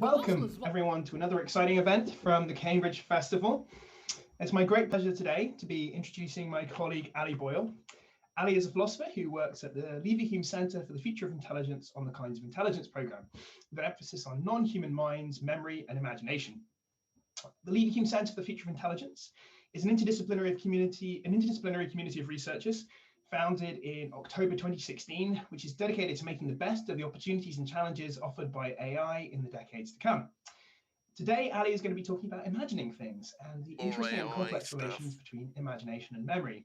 Welcome everyone to another exciting event from the Cambridge Festival. It's my great pleasure today to be introducing my colleague Ali Boyle. Ali is a philosopher who works at the Leverhulme Centre for the Future of Intelligence on the Kinds of Intelligence programme, with an emphasis on non-human minds, memory and imagination. The Leverhulme Centre for the Future of Intelligence is an interdisciplinary community of researchers founded in October 2016, which is dedicated to making the best of the opportunities and challenges offered by AI in the decades to come. Today, Ali is going to be talking about imagining things and the interesting and complex relations between imagination and memory.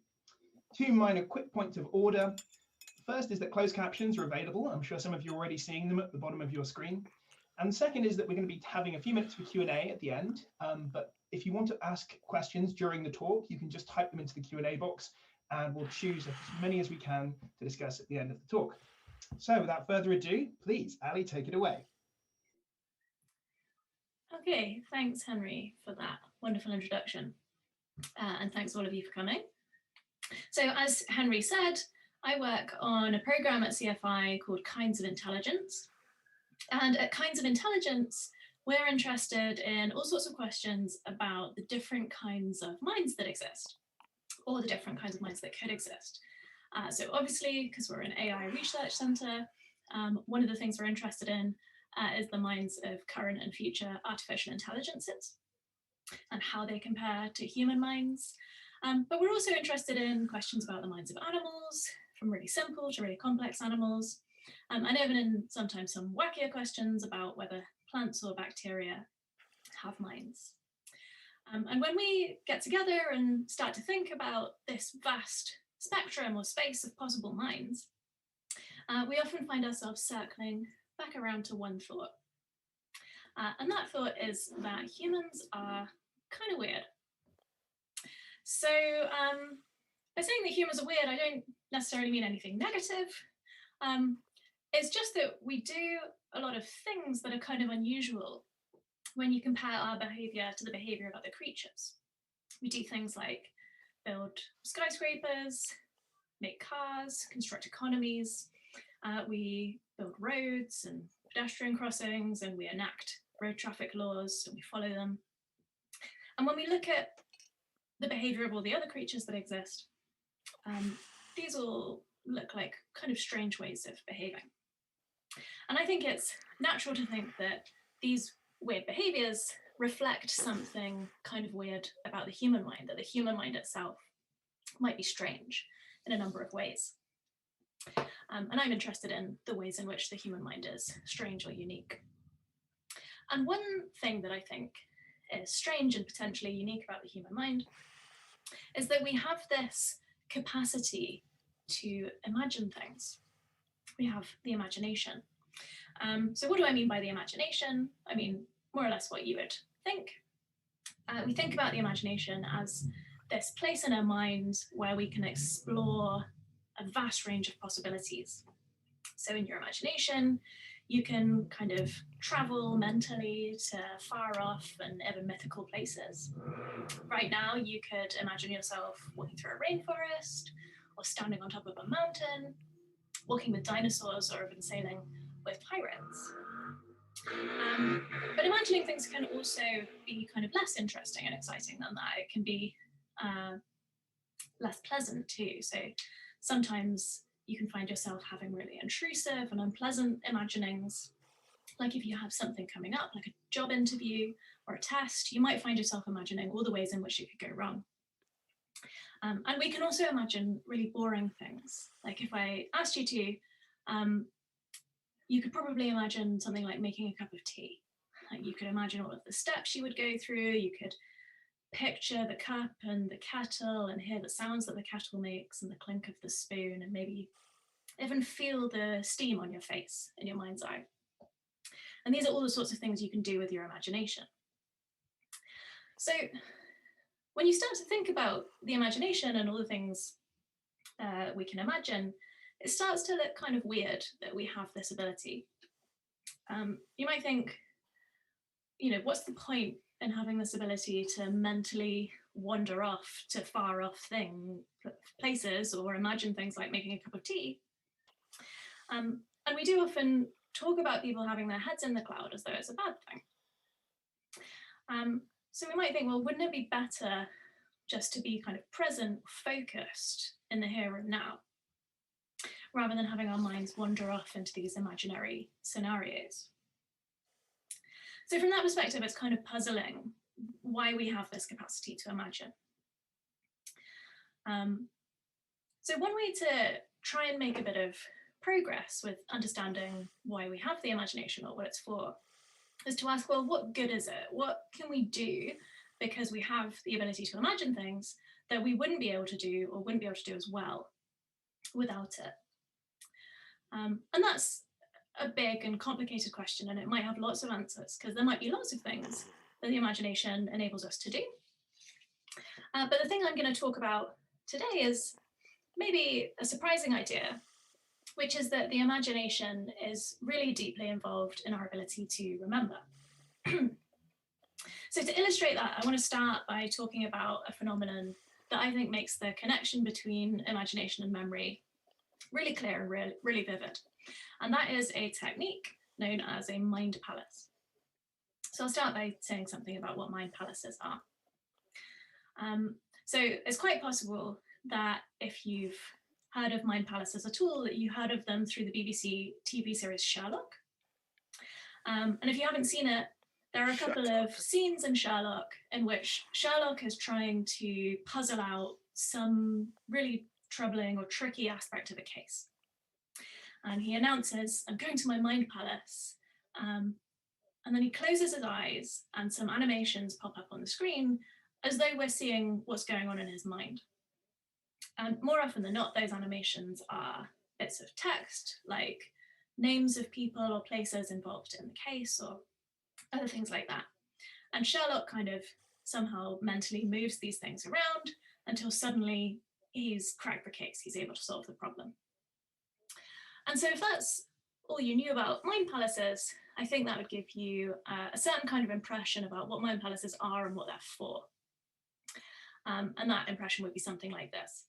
Two minor quick points of order. First is that closed captions are available. I'm sure some of you are already seeing them at the bottom of your screen. And the second is that we're going to be having a few minutes for Q&A at the end. But if you want to ask questions during the talk, you can just type them into the Q&A box and we'll choose as many as we can to discuss at the end of the talk. So without further ado, please, Ali, take it away. Okay, thanks, Henry, for that wonderful introduction. And thanks all of you for coming. So as Henry said, I work on a program at CFI called Kinds of Intelligence. And at Kinds of Intelligence, we're interested in all sorts of questions about the different kinds of minds that exist, or the different kinds of minds that could exist. So obviously, because we're an AI research centre, one of the things we're interested in is the minds of current and future artificial intelligences and how they compare to human minds. But we're also interested in questions about the minds of animals, from really simple to really complex animals, and even in sometimes some wackier questions about whether plants or bacteria have minds. And when we get together and start to think about this vast spectrum or space of possible minds, we often find ourselves circling back around to one thought. And that thought is that humans are kind of weird. So by saying that humans are weird, I don't necessarily mean anything negative. It's just that we do a lot of things that are kind of unusual when you compare our behavior to the behavior of other creatures. We do things like build skyscrapers, make cars, construct economies. We build roads and pedestrian crossings, and we enact road traffic laws and we follow them. And when we look at the behavior of all the other creatures that exist, these all look like kind of strange ways of behaving. And I think it's natural to think that these weird behaviors reflect something kind of weird about the human mind, that the human mind itself might be strange in a number of ways. And I'm interested in the ways in which the human mind is strange or unique. And one thing that I think is strange and potentially unique about the human mind is that we have this capacity to imagine things. We have the imagination. So what do I mean by the imagination? I mean, more or less what you would think. We think about the imagination as this place in our minds where we can explore a vast range of possibilities. So in your imagination, you can kind of travel mentally to far off and even mythical places. Right now, you could imagine yourself walking through a rainforest, or standing on top of a mountain, walking with dinosaurs, or even sailing with pirates. But imagining things can also be kind of less interesting and exciting than that. It can be less pleasant too. So sometimes you can find yourself having really intrusive and unpleasant imaginings. Like if you have something coming up, like a job interview or a test, you might find yourself imagining all the ways in which it could go wrong. And we can also imagine really boring things. Like if I asked you to, you could probably imagine something like making a cup of tea. Like you could imagine all of the steps you would go through. You could picture the cup and the kettle and hear the sounds that the kettle makes and the clink of the spoon, and maybe even feel the steam on your face in your mind's eye. And these are all the sorts of things you can do with your imagination. So when you start to think about the imagination and all the things we can imagine, it starts to look kind of weird that we have this ability. You might think, what's the point in having this ability to mentally wander off to far off places or imagine things like making a cup of tea? And we do often talk about people having their heads in the cloud as though it's a bad thing. So we might think, well, wouldn't it be better just to be kind of present, focused in the here and now, rather than having our minds wander off into these imaginary scenarios? So from that perspective, it's kind of puzzling why we have this capacity to imagine. So one way to try and make a bit of progress with understanding why we have the imagination or what it's for is to ask, well, what good is it? What can we do because we have the ability to imagine things that we wouldn't be able to do or wouldn't be able to do as well without it? And that's a big and complicated question, and it might have lots of answers because there might be lots of things that the imagination enables us to do. But the thing I'm going to talk about today is maybe a surprising idea, which is that the imagination is really deeply involved in our ability to remember. So to illustrate that, I want to start by talking about a phenomenon that I think makes the connection between imagination and memory really clear and really vivid. And that is a technique known as a mind palace. So I'll start by saying something about what mind palaces are. So it's quite possible that if you've heard of mind palaces at all, that you heard of them through the BBC TV series Sherlock. And if you haven't seen it, there are a couple of scenes in Sherlock in which Sherlock is trying to puzzle out some really troubling or tricky aspect of a case. And he announces, I'm going to my mind palace. And then he closes his eyes and some animations pop up on the screen as though we're seeing what's going on in his mind. And more often than not, those animations are bits of text, like names of people or places involved in the case or other things like that. And Sherlock kind of somehow mentally moves these things around until suddenly he's cracked the case, he's able to solve the problem. And so if that's all you knew about mind palaces, I think that would give you a certain kind of impression about what mind palaces are and what they're for. And that impression would be something like this.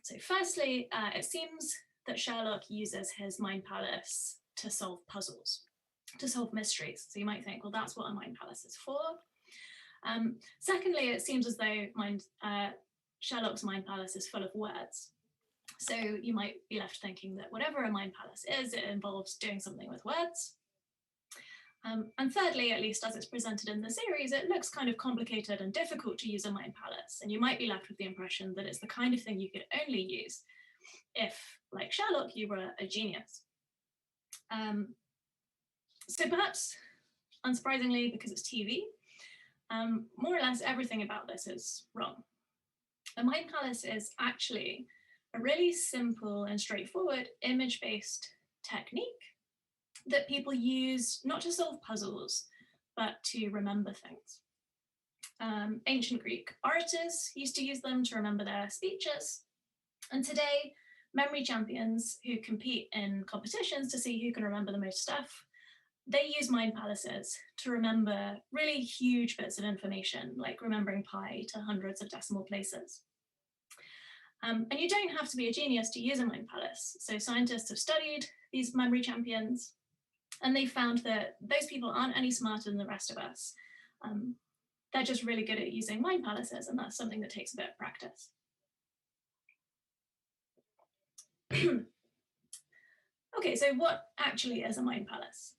So firstly, it seems that Sherlock uses his mind palace to solve puzzles, to solve mysteries. So you might think, well, that's what a mind palace is for. Secondly, it seems as though Sherlock's mind palace is full of words. So you might be left thinking that whatever a mind palace is, it involves doing something with words. And thirdly, at least as it's presented in the series, it looks kind of complicated and difficult to use a mind palace. And you might be left with the impression that it's the kind of thing you could only use if, like Sherlock, you were a genius. So perhaps, unsurprisingly, because it's TV, more or less everything about this is wrong. A mind palace is actually a really simple and straightforward image-based technique that people use not to solve puzzles, but to remember things. Ancient Greek orators used to use them to remember their speeches. And today, memory champions who compete in competitions to see who can remember the most stuff, they use mind palaces to remember really huge bits of information, like remembering pi to hundreds of decimal places. And you don't have to be a genius to use a mind palace. So scientists have studied these memory champions, and they found that those people aren't any smarter than the rest of us. They're just really good at using mind palaces, and that's something that takes a bit of practice. Okay, so what actually is a mind palace?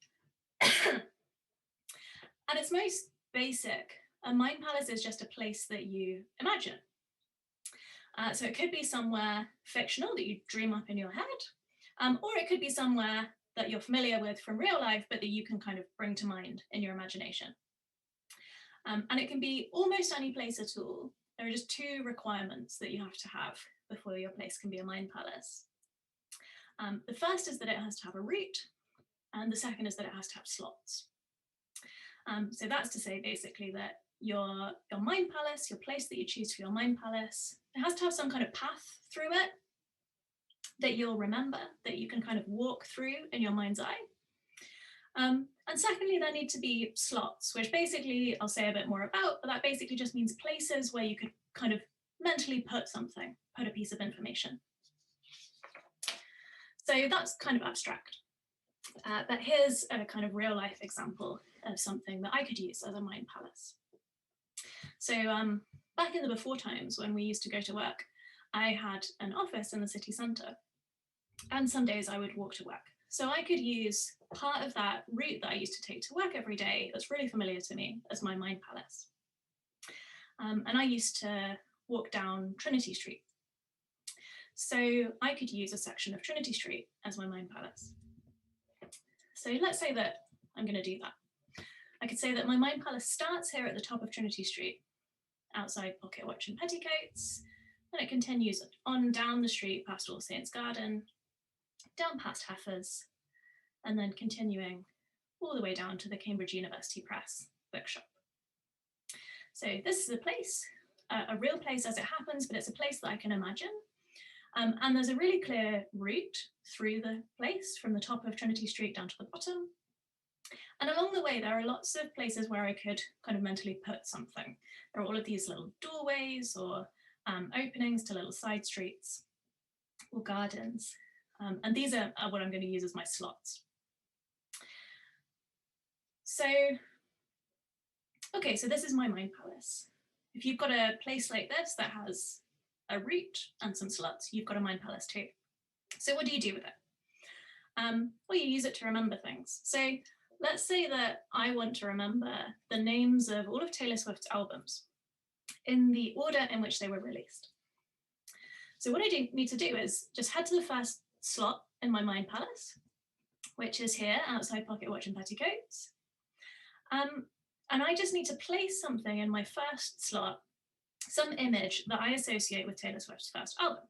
At its most basic, a mind palace is just a place that you imagine. So it could be somewhere fictional that you dream up in your head, or it could be somewhere that you're familiar with from real life, but that you can kind of bring to mind in your imagination. And it can be almost any place at all. There are just two requirements that you have to have before your place can be a mind palace. The first is that it has to have a root, and the second is that it has to have slots. So that's to say basically that your mind palace, your place that you choose for your mind palace, it has to have some kind of path through it that you'll remember, that you can kind of walk through in your mind's eye. And secondly, there need to be slots, which basically I'll say a bit more about, but that basically just means places where you could kind of mentally put something, put a piece of information. So that's kind of abstract. But here's a kind of real life example of something that I could use as a mind palace. So back in the before times when we used to go to work, I had an office in the city centre, and some days I would walk to work. So I could use part of that route that I used to take to work every day that's really familiar to me as my mind palace. And I used to walk down Trinity Street. So I could use a section of Trinity Street as my mind palace. So let's say that I'm going to do that. I could say that my mind palace starts here at the top of Trinity Street, outside Pocket Watch and Petticoats, then it continues on down the street past All Saints Garden, down past Heifers, and then continuing all the way down to the Cambridge University Press bookshop. So this is a place, a real place as it happens, but it's a place that I can imagine. And there's a really clear route through the place from the top of Trinity Street down to the bottom. And along the way, there are lots of places where I could kind of mentally put something. There are all of these little doorways or openings to little side streets or gardens. And these are what I'm going to use as my slots. So, okay, so this is my mind palace. If you've got a place like this that has a route and some slots, you've got a mind palace too. So what do you do with it? Well, you use it to remember things. So let's say that I want to remember the names of all of Taylor Swift's albums in the order in which they were released. So what I need to do is just head to the first slot in my mind palace, which is here outside Pocket Watch and Petticoats. And I just need to place something in my first slot, some image that I associate with Taylor Swift's first album.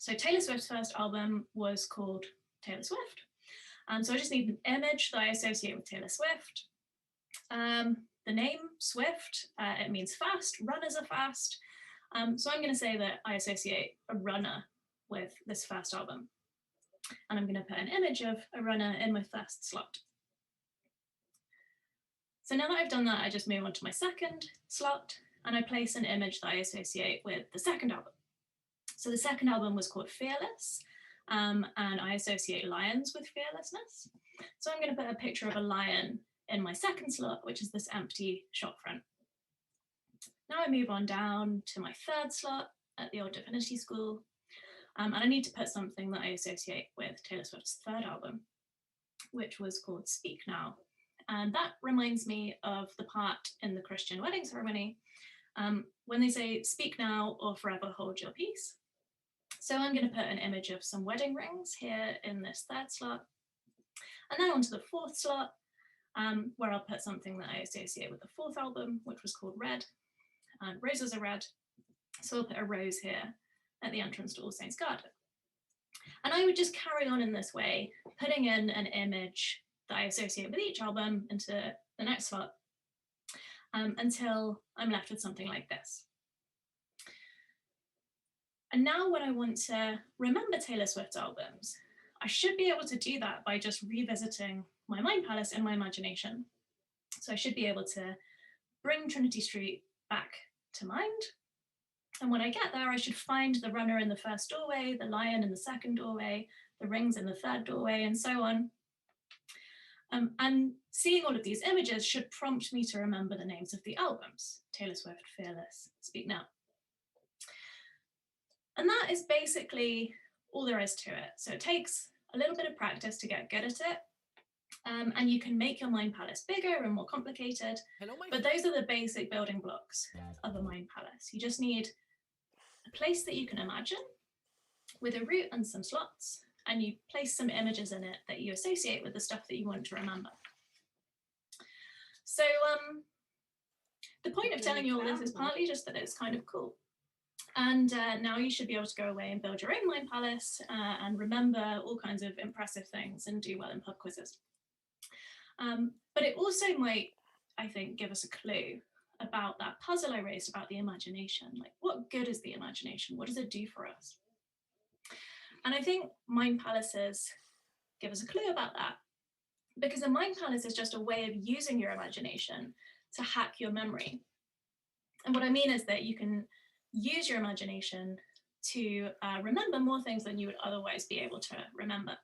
So Taylor Swift's first album was called Taylor Swift. So I just need an image that I associate with Taylor Swift. The name Swift, it means fast, runners are fast. So I'm going to say that I associate a runner with this first album. And I'm going to put an image of a runner in my first slot. So now that I've done that, I just move on to my second slot and I place an image that I associate with the second album. So the second album was called Fearless, and I associate lions with fearlessness. So I'm going to put a picture of a lion in my second slot, which is this empty shop front. Now I move on down to my third slot at the Old Divinity School, and I need to put something that I associate with Taylor Swift's third album, which was called Speak Now. And that reminds me of the part in the Christian wedding ceremony when they say, speak now or forever hold your peace. So I'm going to put an image of some wedding rings here in this third slot. And then onto the fourth slot, where I'll put something that I associate with the fourth album, which was called Red. And roses are red. So I'll put a rose here at the entrance to All Saints Garden. And I would just carry on in this way, putting in an image that I associate with each album into the next slot until I'm left with something like this. And now when I want to remember Taylor Swift albums, I should be able to do that by just revisiting my mind palace in my imagination. So I should be able to bring Trinity Street back to mind. And when I get there, I should find the runner in the first doorway, the lion in the second doorway, the rings in the third doorway, and so on. And seeing all of these images should prompt me to remember the names of the albums: Taylor Swift, Fearless, Speak Now. And that is basically all there is to it. So it takes a little bit of practice to get good at it. And you can make your mind palace bigger and more complicated. But those are the basic building blocks of a mind palace. You just need a place that you can imagine with a route and some slots, and you place some images in it that you associate with the stuff that you want to remember. So the point of telling you all this is partly just that it's kind of cool. And now you should be able to go away and build your own mind palace and remember all kinds of impressive things and do well in pub quizzes. But it also might, I think, give us a clue about that puzzle I raised about the imagination. Like, what good is the imagination? What does it do for us? And I think mind palaces give us a clue about that, because a mind palace is just a way of using your imagination to hack your memory. And what I mean is that you can use your imagination to remember more things than you would otherwise be able to remember.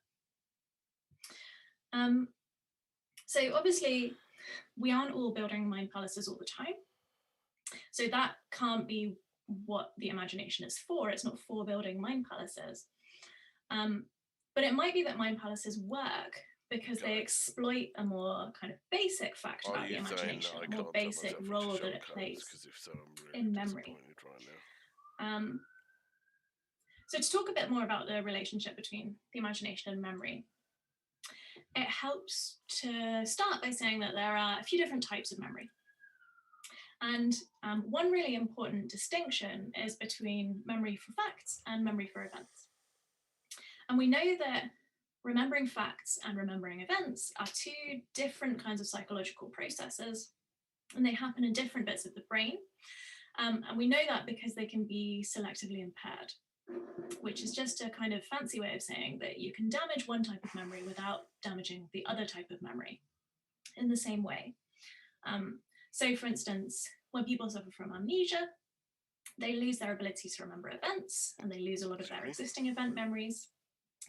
So obviously, we aren't all building mind palaces all the time. So that can't be what the imagination is for. It's not for building mind palaces. But it might be that mind palaces work because they exploit a more kind of basic fact about the imagination, a more basic role that it plays in memory. So to talk a bit more about the relationship between the imagination and memory, it helps to start by saying that there are a few different types of memory. And one really important distinction is between memory for facts and memory for events. And we know that remembering facts and remembering events are two different kinds of psychological processes, and they happen in different bits of the brain. And we know that because they can be selectively impaired, which is just a kind of fancy way of saying that you can damage one type of memory without damaging the other type of memory in the same way. So for instance, when people suffer from amnesia, they lose their ability to remember events and they lose a lot of their existing event memories,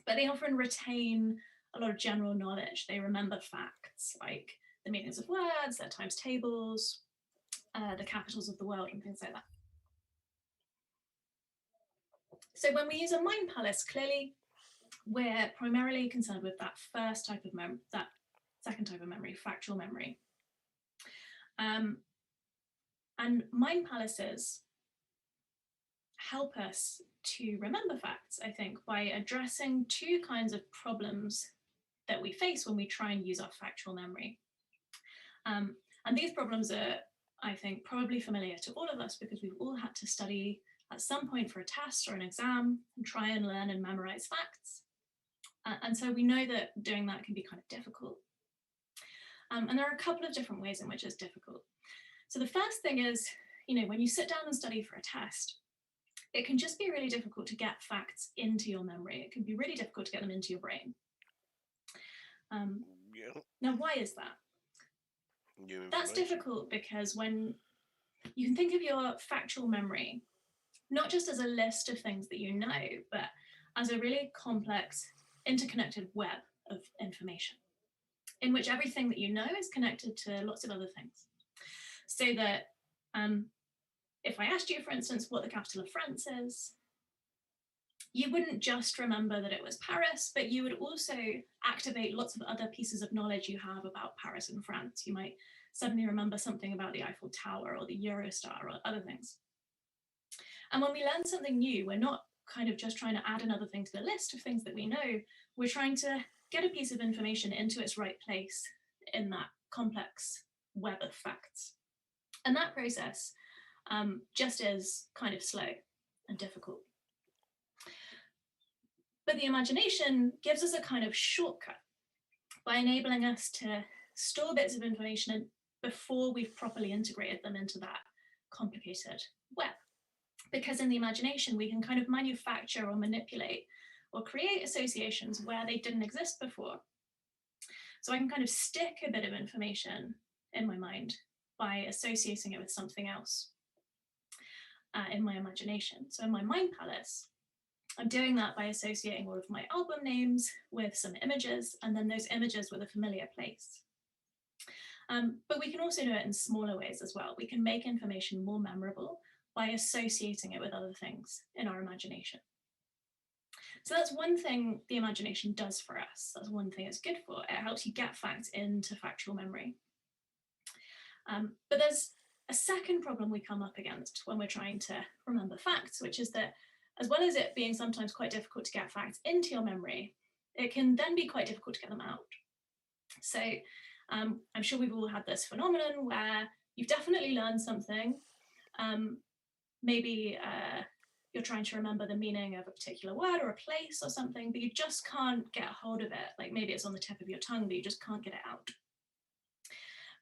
but they often retain a lot of general knowledge. They remember facts like the meanings of words, their times tables, the capitals of the world and things like that. So when we use a mind palace, clearly we're primarily concerned with that first type of memory, that second type of memory, factual memory. And mind palaces help us to remember facts, I think, by addressing two kinds of problems that we face when we try and use our factual memory. And these problems are, I think, probably familiar to all of us because we've all had to study at some point for a test or an exam and try and learn and memorize facts. And so we know that doing that can be kind of difficult. And there are a couple of different ways in which it's difficult. So the first thing is, when you sit down and study for a test, it can just be really difficult to get facts into your memory. It can be really difficult to get them into your brain. Now, why is that? That's difficult because when you can think of your factual memory, not just as a list of things that you know, but as a really complex, interconnected web of information in which everything that you know is connected to lots of other things. So that if I asked you, for instance, what the capital of France is, you wouldn't just remember that it was Paris, but you would also activate lots of other pieces of knowledge you have about Paris and France. You might suddenly remember something about the Eiffel Tower or the Eurostar or other things. And when we learn something new, we're not kind of just trying to add another thing to the list of things that we know. We're trying to get a piece of information into its right place in that complex web of facts. And that process just is kind of slow and difficult. But the imagination gives us a kind of shortcut by enabling us to store bits of information before we've properly integrated them into that complicated web. Because in the imagination, we can kind of manufacture or manipulate or create associations where they didn't exist before. So I can kind of stick a bit of information in my mind by associating it with something else in my imagination. So in my mind palace, I'm doing that by associating all of my album names with some images, and then those images with a familiar place. But we can also do it in smaller ways as well. We can make information more memorable by associating it with other things in our imagination. So that's one thing the imagination does for us. That's one thing it's good for. It helps you get facts into factual memory. But there's a second problem we come up against when we're trying to remember facts, which is that as well as it being sometimes quite difficult to get facts into your memory, it can then be quite difficult to get them out. So I'm sure we've all had this phenomenon where you've definitely learned something. Maybe you're trying to remember the meaning of a particular word or a place or something, but you just can't get a hold of it. Like maybe it's on the tip of your tongue, but you just can't get it out.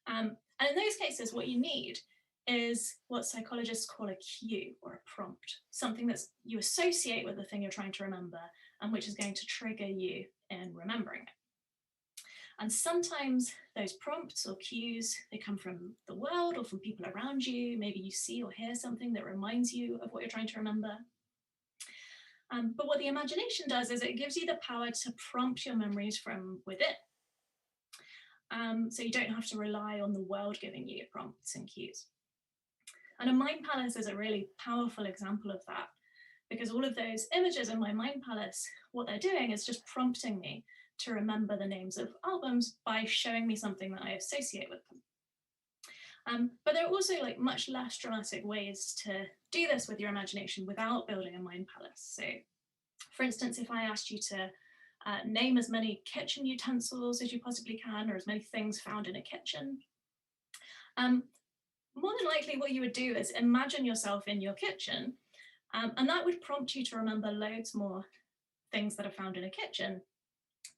And in those cases, what you need is what psychologists call a cue or a prompt, something that you associate with the thing you're trying to remember and which is going to trigger you in remembering it. And sometimes those prompts or cues, they come from the world or from people around you. Maybe you see or hear something that reminds you of what you're trying to remember. But what the imagination does is it gives you the power to prompt your memories from within. So you don't have to rely on the world giving you prompts and cues. And a mind palace is a really powerful example of that, because all of those images in my mind palace, what they're doing is just prompting me to remember the names of albums by showing me something that I associate with them. But there are also like much less dramatic ways to do this with your imagination without building a mind palace. So for instance, if I asked you to name as many kitchen utensils as you possibly can, or as many things found in a kitchen, more than likely what you would do is imagine yourself in your kitchen, and that would prompt you to remember loads more things that are found in a kitchen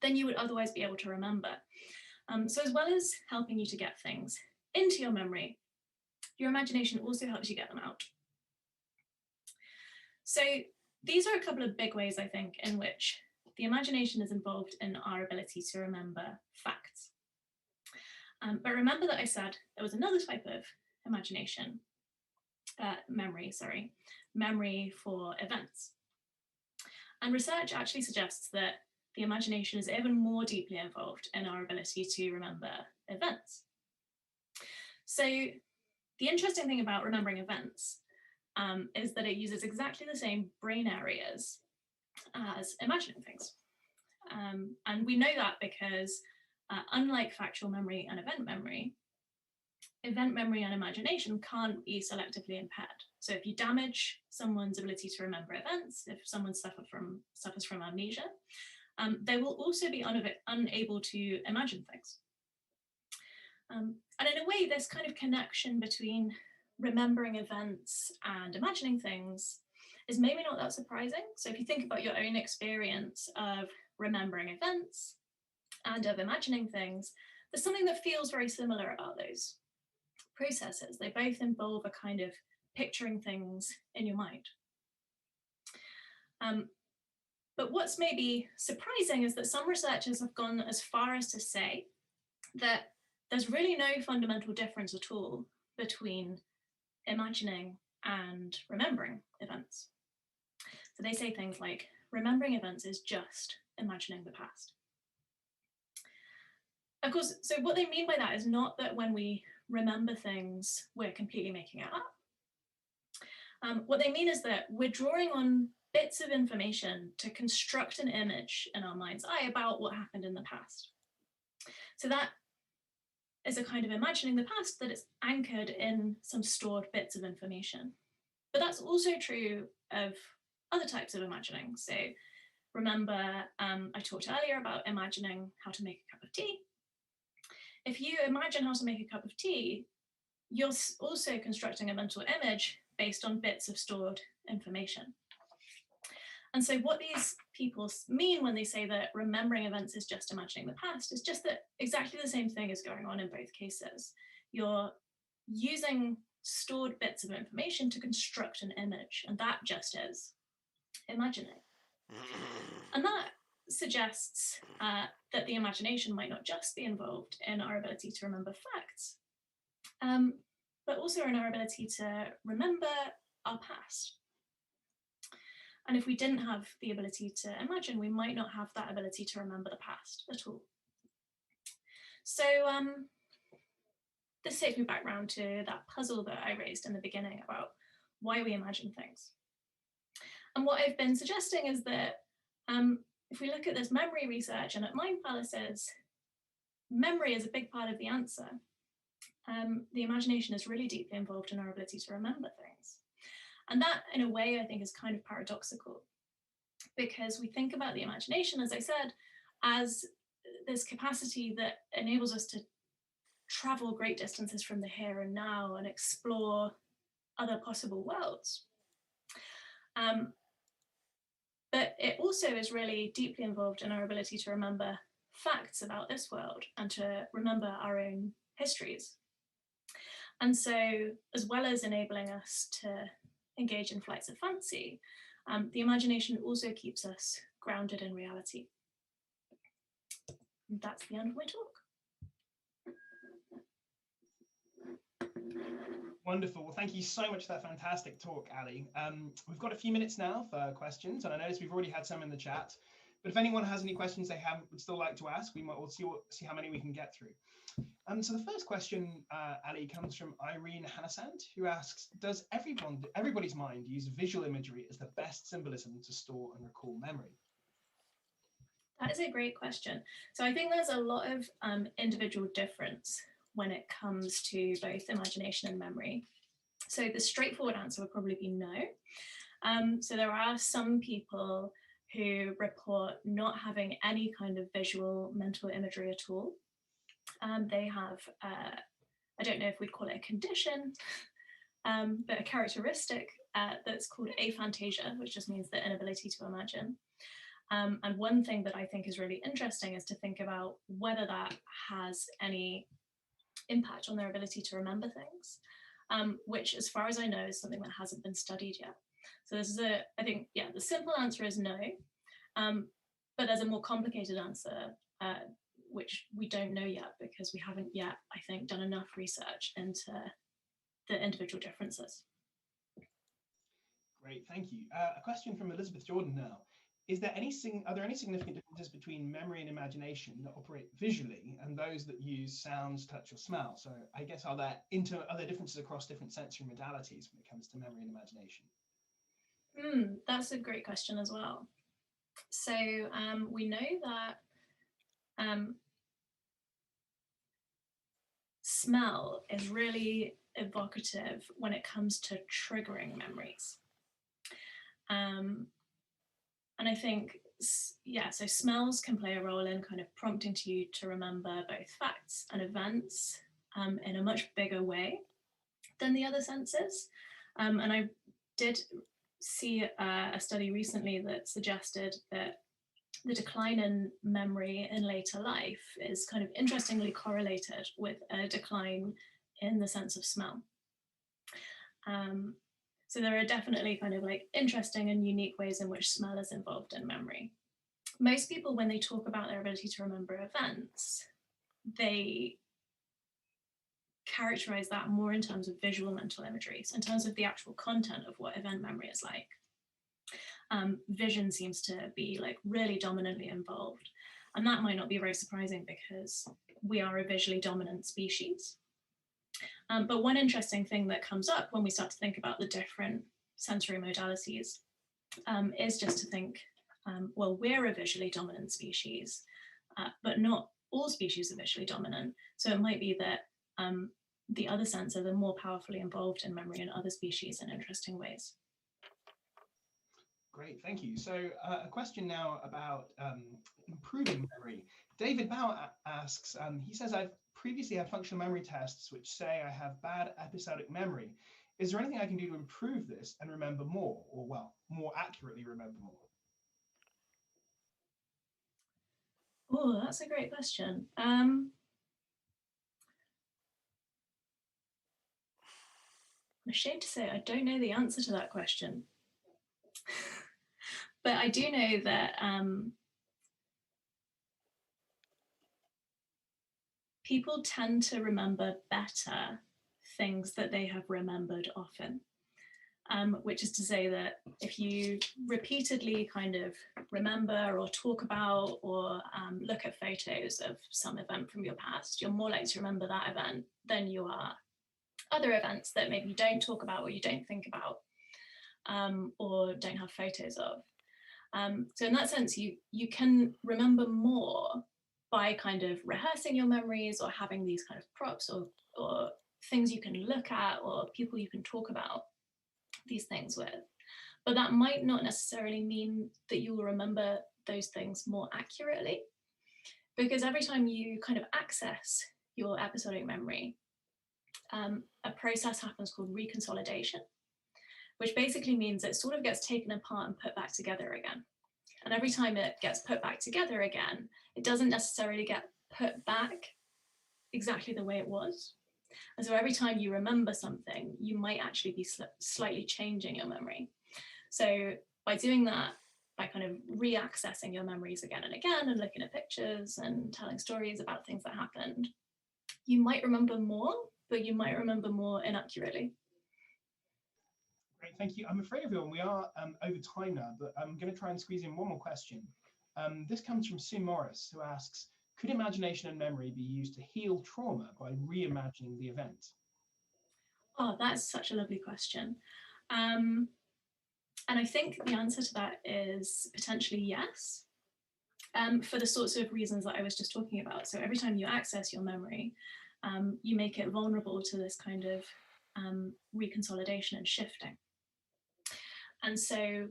than you would otherwise be able to remember. So as well as helping you to get things into your memory, your imagination also helps you get them out. So these are a couple of big ways, I think, in which the imagination is involved in our ability to remember facts. But remember that I said there was another type of imagination, memory for events. And research actually suggests that the imagination is even more deeply involved in our ability to remember events. So the interesting thing about remembering events is that it uses exactly the same brain areas as imagining things. And we know that because unlike factual memory and event memory and imagination can't be selectively impaired. So if you damage someone's ability to remember events, if someone suffers from amnesia, they will also be unable to imagine things. And in a way, this kind of connection between remembering events and imagining things is maybe not that surprising. So if you think about your own experience of remembering events and of imagining things, there's something that feels very similar about those processes. They both involve a kind of picturing things in your mind. But what's maybe surprising is that some researchers have gone as far as to say that there's really no fundamental difference at all between imagining and remembering events. So they say things like, remembering events is just imagining the past. Of course, so what they mean by that is not that when we remember things, we're completely making it up. What they mean is that we're drawing on bits of information to construct an image in our mind's eye about what happened in the past. So that is a kind of imagining the past that is anchored in some stored bits of information. But that's also true of other types of imagining. So remember, I talked earlier about imagining how to make a cup of tea. If you imagine how to make a cup of tea, you're also constructing a mental image based on bits of stored information. And so what these people mean when they say that remembering events is just imagining the past is just that exactly the same thing is going on in both cases. You're using stored bits of information to construct an image, and that just is imagining. And that suggests that the imagination might not just be involved in our ability to remember facts, but also in our ability to remember our past. And if we didn't have the ability to imagine, we might not have that ability to remember the past at all. So this takes me back round to that puzzle that I raised in the beginning about why we imagine things. And what I've been suggesting is that if we look at this memory research and at mind palaces, memory is a big part of the answer. The imagination is really deeply involved in our ability to remember things. And that, in a way, I think is kind of paradoxical, because we think about the imagination, as I said, as this capacity that enables us to travel great distances from the here and now and explore other possible worlds. But it also is really deeply involved in our ability to remember facts about this world and to remember our own histories. And so, as well as enabling us to engage in flights of fancy, the imagination also keeps us grounded in reality. And that's the end of my talk. Wonderful. Well, thank you so much for that fantastic talk, Ali. We've got a few minutes now for questions, and I noticed we've already had some in the chat. But if anyone has any questions they would still like to ask, we might see how many we can get through. So the first question, Ali, comes from Irene Hannasand, who asks, does everybody's mind use visual imagery as the best symbolism to store and recall memory? That is a great question. So I think there's a lot of individual difference when it comes to both imagination and memory. So the straightforward answer would probably be no. So there are some people who report not having any kind of visual mental imagery at all. They have, I don't know if we'd call it a condition, but a characteristic that's called aphantasia, which just means the inability to imagine. And one thing that I think is really interesting is to think about whether that has any impact on their ability to remember things, which, as far as I know, is something that hasn't been studied yet. So this is I think, yeah, the simple answer is no, but there's a more complicated answer, which we don't know yet because we haven't yet, I think, done enough research into the individual differences. Great, thank you. A question from Elizabeth Jordan now. Are there any significant differences between memory and imagination that operate visually and those that use sounds, touch, or smell? So I guess are there differences across different sensory modalities when it comes to memory and imagination? That's a great question as well. So we know that smell is really evocative when it comes to triggering memories. And I think, yeah, so smells can play a role in kind of prompting you to remember both facts and events in a much bigger way than the other senses. And I did see a study recently that suggested that the decline in memory in later life is kind of interestingly correlated with a decline in the sense of smell. So there are definitely kind of like interesting and unique ways in which smell is involved in memory. Most people, when they talk about their ability to remember events, they characterize that more in terms of visual mental imagery, so in terms of the actual content of what event memory is like. Vision seems to be like really dominantly involved. And that might not be very surprising because we are a visually dominant species. But one interesting thing that comes up when we start to think about the different sensory modalities is just to think, well, we're a visually dominant species, but not all species are visually dominant. So it might be that the other senses are more powerfully involved in memory in other species in interesting ways. Great, thank you. So a question now about improving memory. David Bauer asks, he says, I've previously had functional memory tests which say I have bad episodic memory. Is there anything I can do to improve this and remember more, or well, more accurately remember more? Oh, that's a great question. I'm ashamed to say I don't know the answer to that question. But I do know that people tend to remember better things that they have remembered often, which is to say that if you repeatedly kind of remember or talk about or look at photos of some event from your past, you're more likely to remember that event than you are other events that maybe you don't talk about or you don't think about or don't have photos of. So in that sense, you can remember more by kind of rehearsing your memories or having these kind of props or things you can look at or people you can talk about these things with. But that might not necessarily mean that you will remember those things more accurately, because every time you kind of access your episodic memory, a process happens called reconsolidation, which basically means it sort of gets taken apart and put back together again. And every time it gets put back together again, it doesn't necessarily get put back exactly the way it was. And so every time you remember something, you might actually be slightly changing your memory. So by doing that, by kind of re-accessing your memories again and again and looking at pictures and telling stories about things that happened, you might remember more, but you might remember more inaccurately. Great, thank you. I'm afraid, everyone, we are over time now, but I'm going to try and squeeze in one more question. This comes from Sue Morris, who asks, could imagination and memory be used to heal trauma by reimagining the event? Oh, that's such a lovely question. And I think the answer to that is potentially yes, for the sorts of reasons that I was just talking about. So every time you access your memory, you make it vulnerable to this kind of reconsolidation and shifting. And so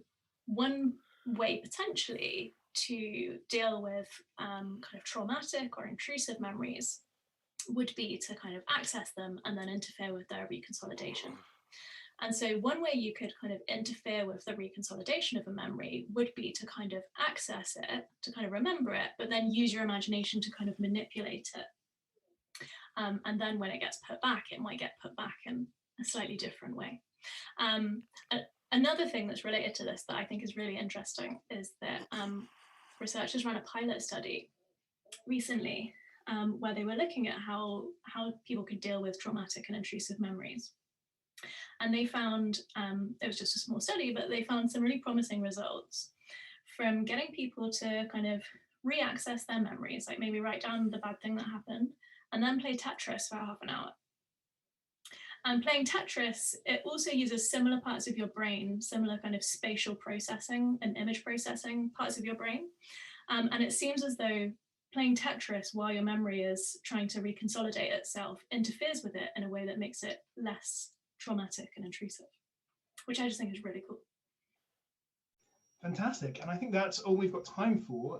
one way potentially to deal with kind of traumatic or intrusive memories would be to kind of access them and then interfere with their reconsolidation. And so one way you could kind of interfere with the reconsolidation of a memory would be to kind of access it, to kind of remember it, but then use your imagination to kind of manipulate it. And then when it gets put back, it might get put back in a slightly different way. Another thing that's related to this that I think is really interesting is that researchers ran a pilot study recently where they were looking at how people could deal with traumatic and intrusive memories. And they found, it was just a small study, but they found some really promising results from getting people to kind of re-access their memories, like maybe write down the bad thing that happened, and then play Tetris for half an hour. And playing Tetris, it also uses similar parts of your brain, similar kind of spatial processing and image processing parts of your brain. And it seems as though playing Tetris while your memory is trying to reconsolidate itself interferes with it in a way that makes it less traumatic and intrusive, which I just think is really cool. Fantastic. And I think that's all we've got time for.